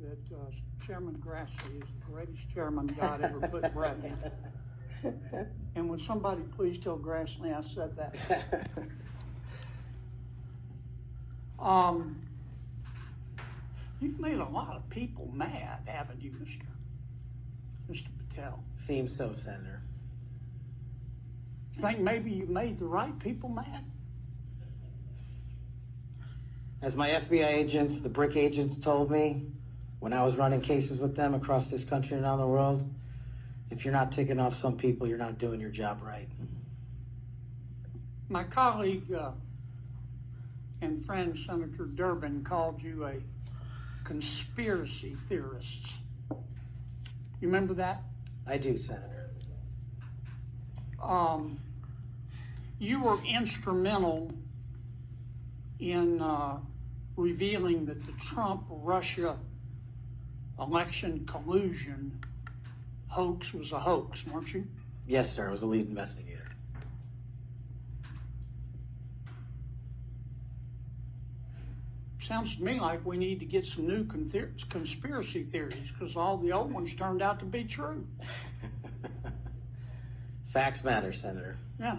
that Chairman Grassley is the greatest chairman God ever put breath in. And would somebody please tell Grassley I said that? You've made a lot of people mad, haven't you, Mr. Patel? Seems so, Senator. Think maybe you made the right people mad? As my FBI agents, the BRIC agents, told me when I was running cases with them across this country and around the world, if you're not ticking off some people, you're not doing your job right. My colleague and friend Senator Durbin called you a conspiracy theorist. You remember that? I do, Senator. You were instrumental in revealing that the Trump-Russia election collusion hoax was a hoax, weren't you? Yes, sir. I was the lead investigator. Sounds to me like we need to get some new conspiracy theories because all the old ones turned out to be true. Facts matter, Senator. Yeah.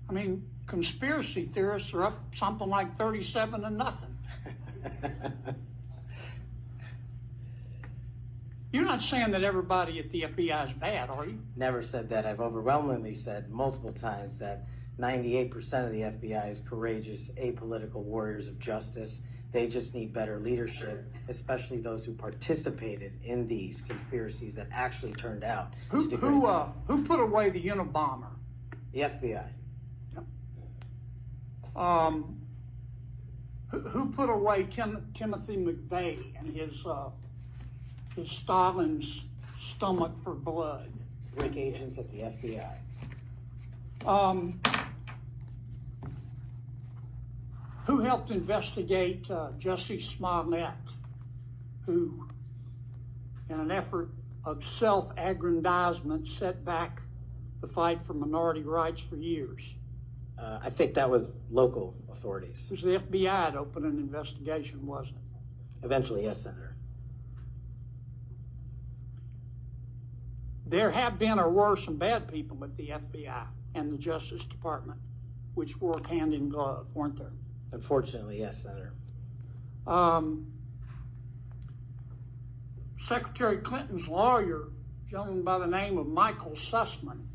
I mean, conspiracy theorists are up something like 37-0. You're not saying that everybody at the FBI is bad, are you? Never said that. I've overwhelmingly said multiple times that 98% of the FBI is courageous, apolitical warriors of justice. They just need better leadership, especially those who participated in these conspiracies that actually turned out to degrade them. Who put away the Unabomber? The FBI. Yep. Who put away Timothy McVeigh and his Stalin's stomach for blood? BRIC agents at the FBI. Who helped investigate Jussie Smollett, who, in an effort of self-aggrandizement, set back the fight for minority rights for years? I think that was local authorities. It was the FBI that opened an investigation, wasn't it? Eventually, yes, Senator. There have been or were some bad people at the FBI and the Justice Department, which work hand in glove, weren't there? Unfortunately, yes, Senator. Secretary Clinton's lawyer, a gentleman by the name of Michael Sussman,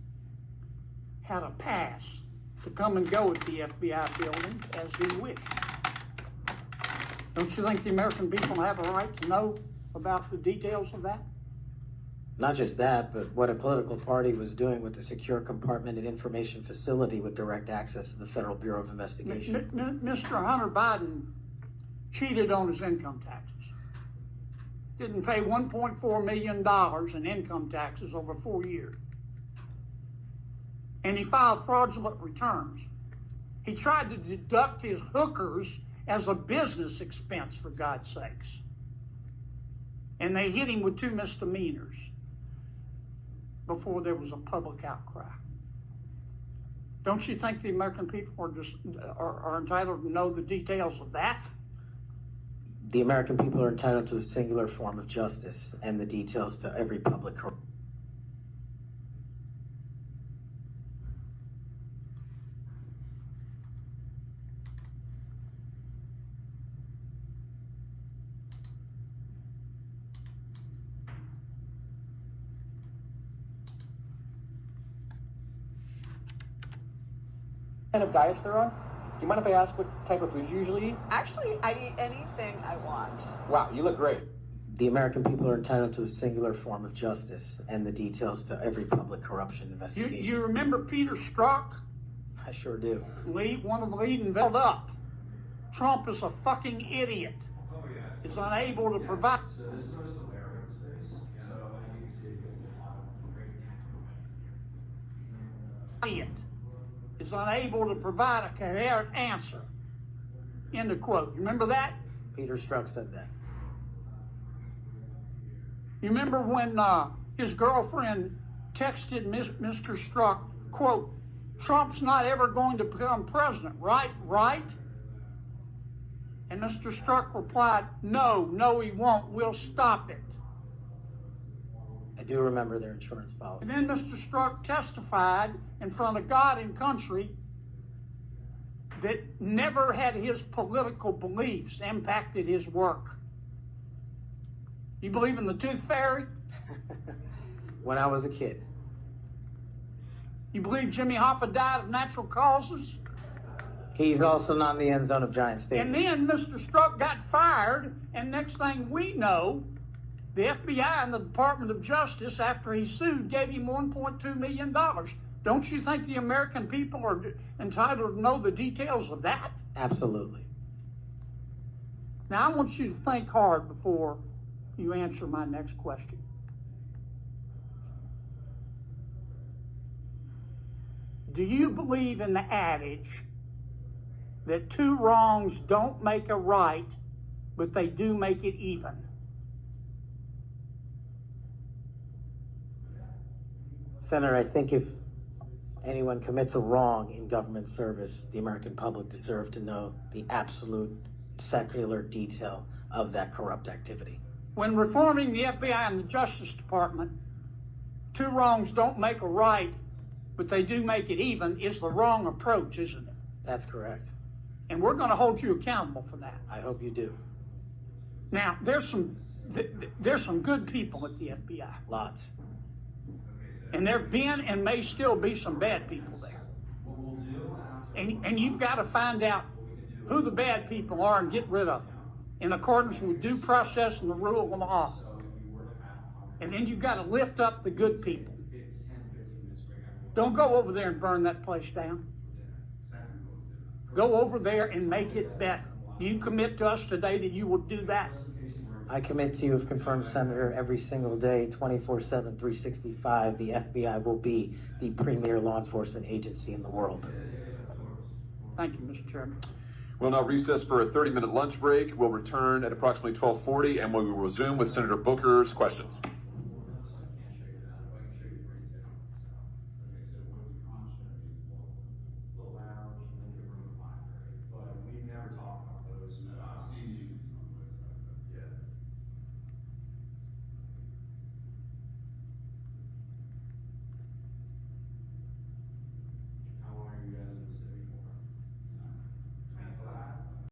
had a pass to come and go at the FBI building as he wished. Don't you think the American people have a right to know about the details of that? Not just that, but what a political party was doing with the secure compartmented information facility with direct access to the Federal Bureau of Investigation. Mr. Hunter Biden cheated on his income taxes. Didn't pay $1.4 million in income taxes over 4 years. And he filed fraudulent returns. He tried to deduct his hookers as a business expense, for God's sakes. And they hit him with 2 misdemeanors before there was a public outcry. Don't you think the American people are entitled to know the details of that? The American people are entitled to a singular form of justice and the details to every public. What kind of diets they're on? Do you mind if I ask what type of foods you usually eat? Actually, I eat anything I want. Wow, you look great. The American people are entitled to a singular form of justice and the details to every public corruption investigation. You remember Peter Strzok? I sure do. One of the leading held up. Trump is a fucking idiot. Is unable to provide. Idiot is unable to provide a coherent answer. End of quote. You remember that? Peter Strzok said that. You remember when his girlfriend texted Mr. Strzok, quote, "Trump's not ever going to become president, right? Right?" And Mr. Strzok replied, no, he won't. We'll stop it. I do remember their insurance policy. And then Mr. Strzok testified in front of God and country that never had his political beliefs impacted his work. You believe in the tooth fairy? When I was a kid. You believe Jimmy Hoffa died of natural causes? He's also not in the end zone of Giant Stadium. And then Mr. Strzok got fired, and next thing we know, the FBI and the Department of Justice, after he sued, gave him $1.2 million. Don't you think the American people are entitled to know the details of that? Absolutely. Now, I want you to think hard before you answer my next question. Do you believe in the adage that two wrongs don't make a right, but they do make it even? Senator, I think if anyone commits a wrong in government service, the American public deserve to know the absolute secular detail of that corrupt activity. When reforming the FBI and the Justice Department, two wrongs don't make a right, but they do make it even, is the wrong approach, isn't it? That's correct. And we're going to hold you accountable for that. I hope you do. Now, there's some good people at the FBI. Lots. And there have been and may still be some bad people there. And you've got to find out who the bad people are and get rid of them in accordance with due process and the rule of law. And then you've got to lift up the good people. Don't go over there and burn that place down. Go over there and make it better. Do you commit to us today that you will do that? I commit to you, if confirmed, Senator, every single day, 24/7, 365, the FBI will be the premier law enforcement agency in the world. Thank you, Mr. Chairman. We'll now recess for a 30-minute lunch break. We'll return at approximately 12:40, and we will resume with Senator Booker's questions.